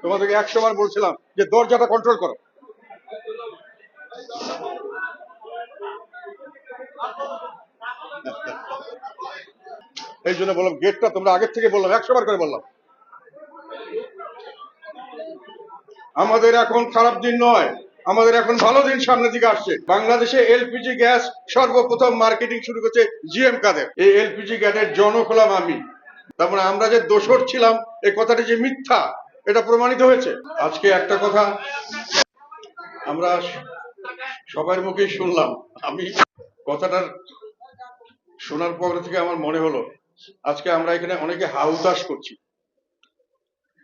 তোমাদেরকে 100 বার বলছিলাম যে দরজাটা কন্ট্রোল করো। এই জন্য বললাম গেটটা তোমরা আগের থেকে বললাম, 100 বার করে বললাম। আমাদের এখন খারাপ দিন নয়, আমাদের এখন ভালো দিন সামনের দিকে আসছে। বাংলাদেশে এলপিজি গ্যাস সর্বপ্রথম মার্কেটিং শুরু করেছে জিএম কাদের। এই এলপিজি গ্যাসের জনক হলাম আমি। তার মানে আমরা যে দোষর ছিলাম এই কথাটি যে মিথ্যা, এটা প্রমাণিত হয়েছে। আজকে একটা কথা আমরা সবার মুখেই শুনলাম, আমি কথাটার শোনার পর থেকে আমার মনে হলো আজকে আমরা এখানে অনেকে হাউতাস করছি।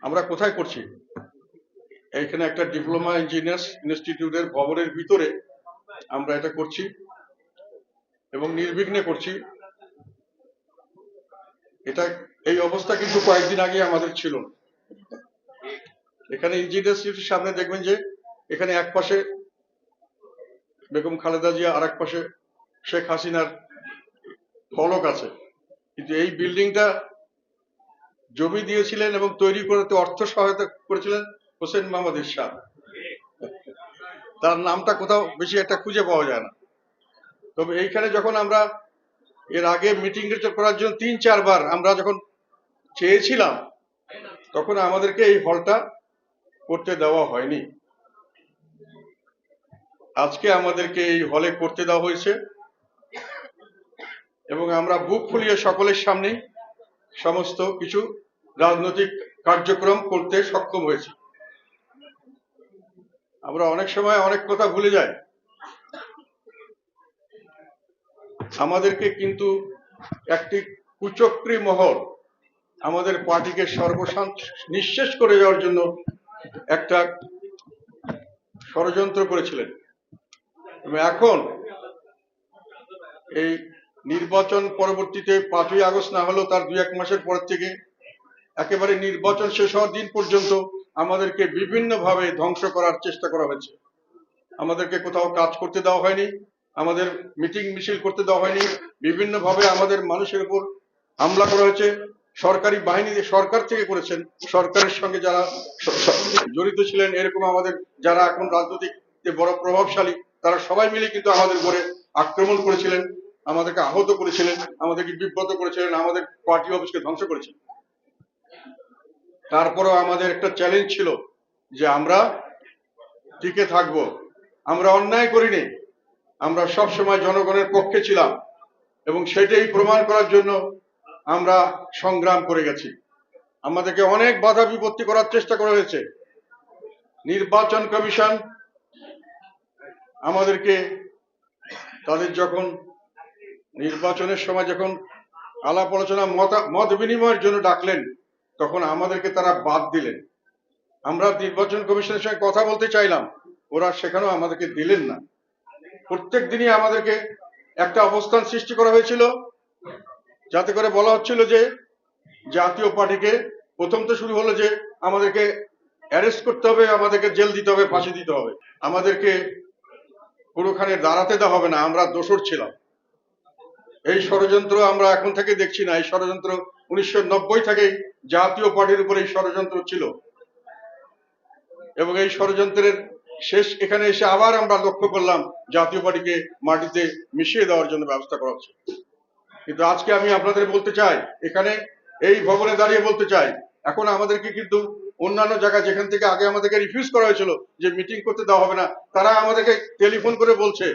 আমরা কোথায় করছি? এখানে একটা ডিপ্লোমা ইঞ্জিনিয়ার্স ইনস্টিটিউটের ভবনের ভিতরে আমরা এটা করছি এবং নির্বিঘ্নে করছি। এটা এই অবস্থা কিন্তু কয়েকদিন আগে আমাদের ছিল না। এখানে ইঞ্জিনিয়ার্স ইনস্টিটিউটের সামনে দেখবেন যে এখানে এক পাশে বেগম খালেদা জিয়া আর এক পাশে শেখ হাসিনার ফলক আছে, কিন্তু এই বিল্ডিংটা জমি দিয়েছিলেন এবং তৈরি করতে অর্থ সহায়তা করেছিলেন হোসেন মোহাম্মদ এরশাদ। তার নামটা কোথাও বেশি একটা খুঁজে পাওয়া যায় না। তবে এইখানে যখন আমরা এর আগে মিটিং করার জন্য 3-4 বার আমরা যখন চেয়েছিলাম, তখন আমাদেরকে এই হলটা করতে দেওয়া হয়নি। আজকে আমাদেরকে এই হলে করতে দেওয়া হয়েছে এবং আমরা বুক ফুলিয়ে সকলের সামনেই সমস্ত কিছু রাজনৈতিক কার্যক্রম করতে সক্ষম হয়েছি। আমরা অনেক সময় অনেক কথা ভুলে যাই। আমাদেরকে কিন্তু একটি কুচক্রী মহল আমাদের পার্টিকে সর্বশান্ত নিঃশেষ করে যাওয়ার জন্য একটা ষড়যন্ত্র করেছিলেন। এখন এই নির্বাচন পরবর্তীতে 5ই আগস্ট না হলেও তার 2-1 মাসের পর থেকে একেবারে নির্বাচন শেষ হওয়ার দিন পর্যন্ত আমাদেরকে বিভিন্নভাবে ধ্বংস করার চেষ্টা করা হয়েছে। আমাদেরকে কোথাও কাজ করতে দেওয়া হয়নি, আমাদের মিটিং মিছিল করতে দেওয়া হয়নি, বিভিন্নভাবে আমাদের মানুষের উপর হামলা করা হয়েছে। সরকারি বাহিনী সরকার থেকে করেছেন, সরকারের সঙ্গে যারা জড়িত ছিলেন এরকম আমাদের যারা এখন রাজনৈতিক বড় প্রভাবশালী তারা সবাই মিলে কিন্তু আমাদের উপরে আক্রমণ করেছিলেন, আমাদেরকে আহত করেছিলেন, আমাদেরকে বিব্রত করেছিলেন, আমাদের পার্টি অফিসকে ধ্বংস করেছিলেন। তারপরেও আমাদের একটা চ্যালেঞ্জ ছিল যে আমরা টিকে থাকব, আমরা অন্যায় করিনি, আমরা সব সময় জনগণের পক্ষে ছিলাম এবং সেটাই প্রমাণ করার জন্য আমরা সংগ্রাম করে গেছি। আমাদেরকে অনেক বাধা বিপত্তি করার চেষ্টা করা হয়েছে। নির্বাচন কমিশন আমাদেরকে তাদের যখন নির্বাচনের সময় যখন আলাপ আলোচনা মত বিনিময়ের জন্য ডাকলেন, তখন আমাদেরকে তারা বাদ দিলেন। আমরা নির্বাচন কমিশনের সঙ্গে কথা বলতে চাইলাম, ওরা সেখানেও আমাদেরকে দিলেন না। প্রত্যেক দিনই আমাদেরকে একটা অবস্থান সৃষ্টি করা হয়েছিল, যাতে করে বলা হচ্ছিল যে জাতীয় পার্টিকে প্রথম তো শুরু হলো যে আমাদেরকে অ্যারেস্ট করতে হবে, আমাদেরকে জেল দিতে হবে, ফাঁসি দিতে হবে, আমাদেরকে কোনোখানে দাঁড়াতে দেওয়া হবে না, আমরা দোষর ছিলাম। এই ষড়যন্ত্র আমরা এখন থেকে দেখছি না, এই ষড়যন্ত্র 1990 থেকেই জাতীয় পার্টির উপর এই ষড়যন্ত্র ছিল এবং এই ষড়যন্ত্রের শেষ এখানে এসে আবার আমরা লক্ষ্য করলাম জাতীয় পার্টিকে মাটিতে মিশিয়ে দেওয়ার জন্য ব্যবস্থা করা হচ্ছে। কিন্তু আজকে আমি আপনাদের বলতে চাই, এখানে এই ভবনে দাঁড়িয়ে বলতে চাই, এখন আমাদেরকে কিন্তু অন্যান্য জায়গায় যেখান থেকে আগে আমাদেরকে রিফিউজ করা হয়েছিল যে মিটিং করতে দেওয়া হবে না, তারা আমাদেরকে টেলিফোন করে বলছে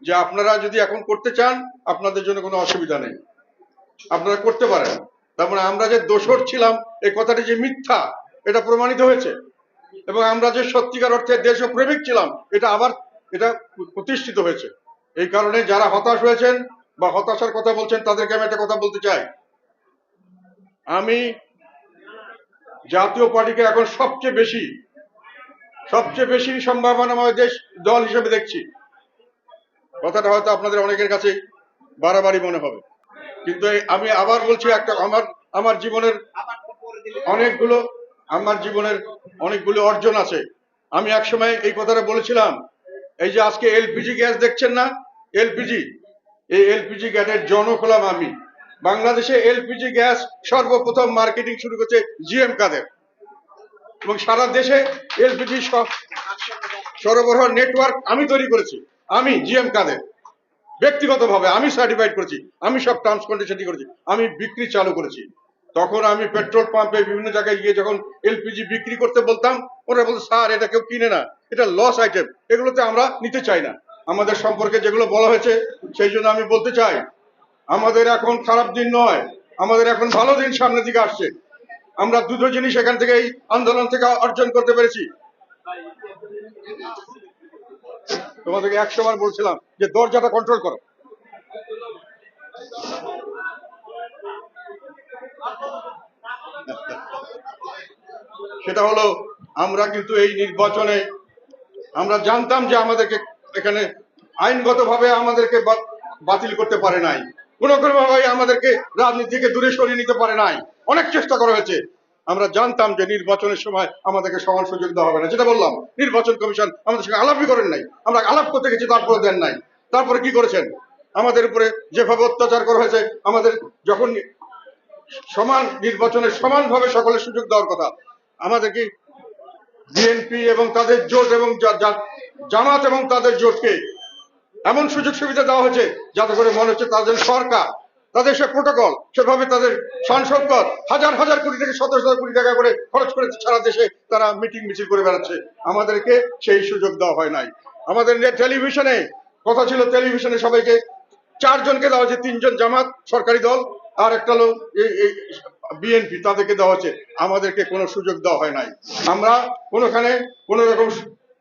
যে আপনারা যদি এখন করতে চান আপনাদের জন্য কোনো অসুবিধা নেই, আপনারা করতে পারেন। তার মানে আমরা যে দোষর ছিলাম এই কথাটি যে মিথ্যা, এটা প্রমাণিত হয়েছে এবং আমরা যে সত্যিকার অর্থে দেশপ্রেমিক ছিলাম এটা প্রতিষ্ঠিত হয়েছে। এই কারণে যারা হতাশ হয়েছেন বা হতাশার কথা বলছেন তাদেরকে আমি একটা কথা বলতে চাই, আমি জাতীয় পার্টিকে এখন সবচেয়ে বেশি সম্ভাবনাময় দল হিসেবে দেখছি। কথাটা হয়তো আপনাদের অনেকের কাছে বাড়াবাড়ি মনে হবে, কিন্তু আমি আবার বলছি, একটা আমার জীবনের অনেকগুলো অর্জন আছে। আমি একসময় এই কথাটা বলেছিলাম, এই যে আজকে এলপিজি গ্যাস দেখছেন না, এই এলপিজি গ্যাসের জনক হলাম আমি। বাংলাদেশে এলপিজি গ্যাস সর্বপ্রথম মার্কেটিং শুরু করেছে জিএম কাদের। এবং সারা দেশে এলপিজি সরবরাহ নেটওয়ার্ক আমি তৈরি করেছি। আমি জিএম কাদের ব্যক্তিগতভাবে আমি সার্টিফাইড করেছি, আমি সব টার্মস কন্ডিশন করেছি, আমি বিক্রি চালু করেছি। তখন আমি পেট্রোল পাম্পে বিভিন্ন জায়গায় গিয়ে যখন এলপিজি বিক্রি করতে বলতাম, ওরা বলতো স্যার এটা কেউ কিনে না, এটা লস আইটেম, এগুলোতে আমরা নিতে চাই না। আমাদের সম্পর্কে যেগুলো বলা হয়েছে সেই জন্য আমি বলতে চাই, আমাদের এখন খারাপ দিন নয়, আমাদের এখন ভালো দিন সামনের দিকে আসছে। আমরা দুটো জিনিস এখান থেকে এই আন্দোলন থেকে অর্জন করতে পেরেছি। তোমাদেরকে 100 বার বলছিলাম যে দরজাটা কন্ট্রোল করো। সেটা হলো আমরা কিন্তু এই নির্বাচনে আমরা জানতাম যে আমাদেরকে এখানে আইনগতভাবে আমাদেরকে বাতিল করতে পারে নাই, কোনো ভাবে আমাদেরকে রাজনীতি থেকে দূরে সরিয়ে নিতে পারে নাই, অনেক চেষ্টা করা হয়েছে। আমরা জানতাম যে নির্বাচনের সময় আমাদেরকে সমান সুযোগ দেওয়া হবে না, যেটা বললাম নির্বাচন কমিশন আমাদের সঙ্গে আলাপই করেন নাই, আমরা আলাপ করতে গেছি তারপরে দেন নাই। তারপরে কি করেছেন, আমাদের উপরে যেভাবে অত্যাচার করা হয়েছে, আমাদের যখন সমান নির্বাচনে সমানভাবে সকলের সুযোগ দেওয়ার কথা, আমাদেরকে বিএনপি এবং তাদের জোট এবং জামাত এবং তাদের জোটকে এমন সুযোগ সুবিধা দেওয়া হয়েছে যাতে করে মনে হচ্ছে তাদের সরকার, তাদের সে প্রোটোকল, সেভাবে তাদের সাংসদ হাজার হাজার কোটি থেকে শত শত কোটি টাকা করে খরচ করে সারা দেশে তারা মিটিং মিছিল করে বেড়াচ্ছে। আমাদেরকে সেই সুযোগ দেওয়া হয় নাই। আমাদের টেলিভিশনে কথা ছিল, টেলিভিশনে সবাইকে 4 জনকে দেওয়া হয়েছে, 3 জন জামাত সরকারি দল আর একটা লোক বিএনপি, তাদেরকে দেওয়া হচ্ছে, আমাদেরকে কোনো সুযোগ দেওয়া হয় নাই। আমরা কোনোখানে কোনো রকম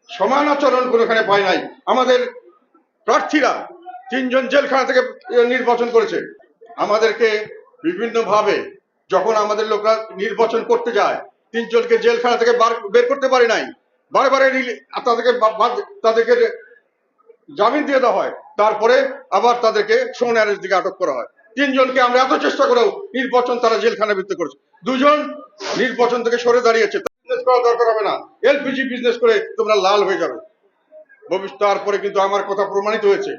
সমান আচরণ কোনোখানে পাই নাই। আমাদের প্রার্থীরা 3 জন জেলখানা থেকে নির্বাচন করেছে। আমাদেরকে বিভিন্নভাবে যখন আমাদের লোকরা নির্বাচন করতে যায়, 3 জনকে জেলখানা থেকে বের করতে পারে নাই, বারে তাদেরকে জামিন দিয়ে দেওয়া হয়, তারপরে আবার তাদেরকে শোন অ্যারেস্ট দিকে আটক করা হয়। 3 জনকে আমরা এত চেষ্টা করেও নির্বাচন তারা জেলখানার ভিতরে করেছে। 2 জন নির্বাচন থেকে সরে দাঁড়িয়েছে। বিজনেস করা দরকার হবে না, এলপিজি বিজনেস করে তোমরা লাল হয়ে যাবে। ভবিষ্যৎ তারপরে কিন্তু আমার কথা প্রমাণিত হয়েছে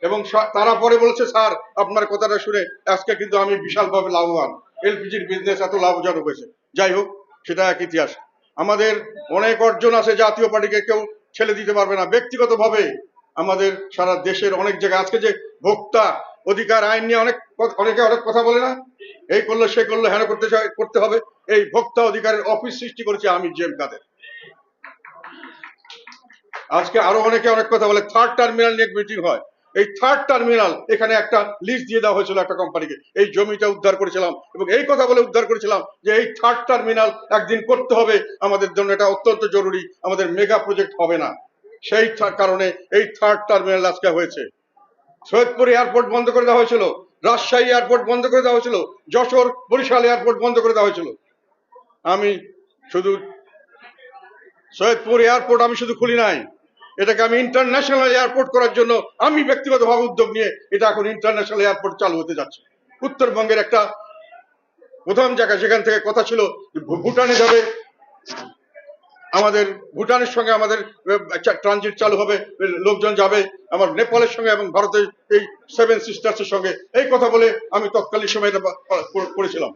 এবং তারা পরে বলেছে স্যার আপনার কথাটা শুনে আজকে কিন্তু আমি বিশালভাবে লাভবান, এলপিজির বিজনেস এত লাভজনক হয়েছে। যাই হোক, সেটা এক ইতিহাস। আমাদের অনেক অর্জন আছে, জাতীয় পার্টিকে কেউ ছেড়ে দিতে পারবে না। ব্যক্তিগতভাবে আমাদের সারা দেশের অনেক জায়গায় আজকে যে ভোক্তা অধিকার আইন নিয়ে অনেকে অনেক কথা বলে না, এই করলো সে করলো, হ্যাঁ করতে হবে, এই ভোক্তা অধিকারের অফিস সৃষ্টি করেছে আমি জিএম কাদের। আজকে আরো অনেকে অনেক কথা বলে, 3rd টার্মিনাল নিয়ে মিটিং হয়। এই 3rd টার্মিনাল এখানে একটা লিস্ট দিয়ে দেওয়া হয়েছিল একটা কোম্পানিকে, এই জমিটা উদ্ধার করেছিলাম এবং এই কথা বলে উদ্ধার করেছিলাম যে এই 3rd টার্মিনাল একদিন করতে হবে, আমাদের জন্য এটা অত্যন্ত জরুরি, আমাদের মেগা প্রজেক্ট হবে না। সেই কারণে এই 3rd টার্মিনাল আজকে হয়েছে। সৈয়দপুর এয়ারপোর্ট বন্ধ করে দেওয়া হয়েছিল, রাজশাহী এয়ারপোর্ট বন্ধ করে দেওয়া হয়েছিল, যশোর বরিশাল এয়ারপোর্ট বন্ধ করে দেওয়া হয়েছিল। আমি শুধু সৈয়দপুর এয়ারপোর্ট আমি শুধু খুলি নাই, এটাকে আমি ইন্টারন্যাশনাল এয়ারপোর্ট করার জন্য আমি ব্যক্তিগতভাবে উদ্যোগ নিয়ে এটা এখন ইন্টারন্যাশনাল এয়ারপোর্ট চালু হতে যাচ্ছে। উত্তরবঙ্গের একটা প্রথম জায়গা, সেখান থেকে কথা ছিল ভুটানে যাবে, আমাদের ভুটানের সঙ্গে আমাদের ট্রানজিট চালু হবে, লোকজন যাবে, আমার নেপালের সঙ্গে এবং ভারতের এই 7 সিস্টার্সের সঙ্গে, এই কথা বলে আমি তৎকালীন সময় এটা করেছিলাম।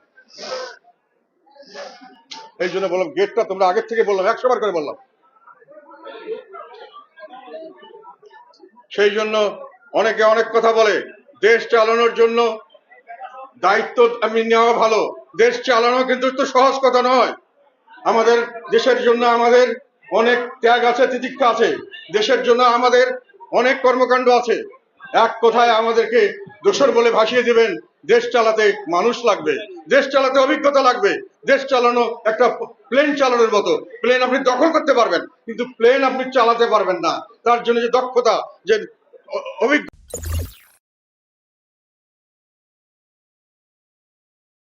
এই জন্য বললাম গেটটা তোমরা আগের থেকে বললাম, 100 বার করে বললাম। সেই জন্য অনেকে অনেক কথা বলে, দেশ চালানোর জন্য দায়িত্ব আমি নেওয়া ভালো, দেশ চালানো কিন্তু তো সহজ কথা নয়। আমাদের দেশের জন্য আমাদের অনেক ত্যাগ আছে, তিতিক্ষা আছে, দেশের জন্য আমাদের অনেক কর্মকাণ্ড আছে। এক কথায় আমাদেরকে দোসর বলে ভাসিয়ে দিবেন, দেশ চালাতে মানুষ লাগবে, দেশ চালাতে অভিজ্ঞতা লাগবে। দেশ চালানো একটা প্লেন চালানোর মতো, প্লেন আপনি দখল করতে পারবেন কিন্তু প্লেন আপনি চালাতে পারবেন না, তার জন্য যে দক্ষতা, যে অভিজ্ঞতা।